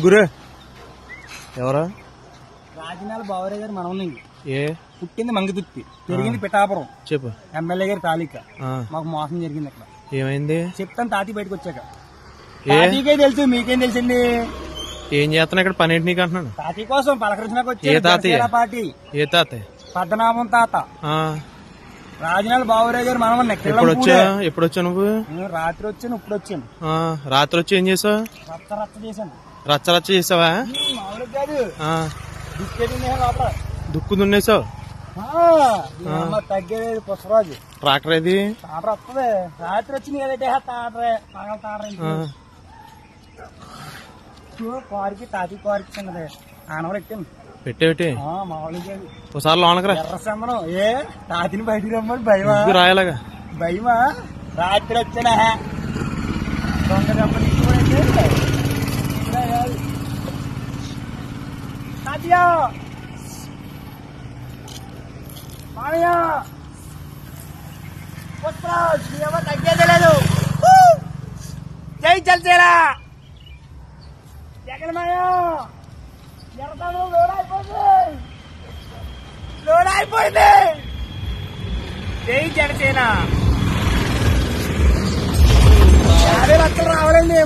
గురు ఎవరా? రాజనాల బావరావు గారు మనవనండి. ఏ పుట్టింది మంగతుర్తి, పెరిగింది పిఠాపురం. చెప్పు. ఎమ్మెల్యే గారి తాలిక. మాకు మోసం జరిగింది అక్కడ. ఏమైంది చెప్తాను తాతి బయటకు వచ్చాక. తాతీకే తెలుసు, మీకేం తెలుసండి? ఏం చేస్తున్నా ఇక్కడ పని ఏంటి నీకు అంటున్నాను. తాతీ కోసం పలకరించడానికి ఏ తాతయ్య? వచ్చారు పార్టీ. ఏ తాతయ్య? పద్మనాభం తాత. రాజనాల బావరావు గారు మనవన్న. ఎప్పుడు వచ్చా నువ్వు? రాత్రి వచ్చాను, ఇప్పుడు వచ్చాను. రాత్రి వచ్చి ఏం చేసావు? రచ్చ రచ్చ చేశాను. రచ్చ రచ్చ చేసావా? మామూలుగా కాదు, లోపల దుక్కు దున్నేసావు. తగ్గేది పుష్పరాజు. ట్రాక్టర్ ఏది? తాటర వస్తుంది. రాత్రి వచ్చింది ఏదంటే తాటరే పగల తాటర కారుకి తాతి కారుకి చిన్నది ఆనవలు ఎట్టాను. పెట్టేవిటి? మామూలుగా ఒకసారి లోనకరా. ఎర్ర సంబరం. ఏ తాతిని బయటికి రమ్మని భయమా? రాయలాగా భయమా? రాత్రి వచ్చాడా దొంగ దెబ్బ తాతయ్యా మామయ్య పుష్పరాజ్ నీ అమ్మ తగ్గేదే లేదు. జై చల్చేరా జగన్ మాయ ఎడతాను. లోడ్ అయిపోయింది. జై జనసేన. 50 లక్షలు రావాలండి.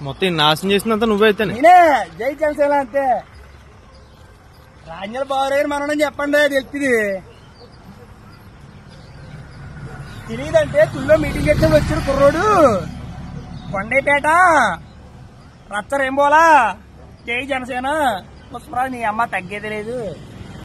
మొత్తం నాశనం చేసినంత నువ్వైతే. నేనే జై జనసేన అంతే. రాజనాల బావరావు మనని చెప్పండి, తెలుస్తుంది. తెలియదంటే తుల్లో మీటింగ్ అయితే వచ్చిన కుర్రోడు కొండేపేట రచ్చరేం పోలా. జై జనసేన పుష్పరాజు నీ అమ్మ తగ్గేది లేదు.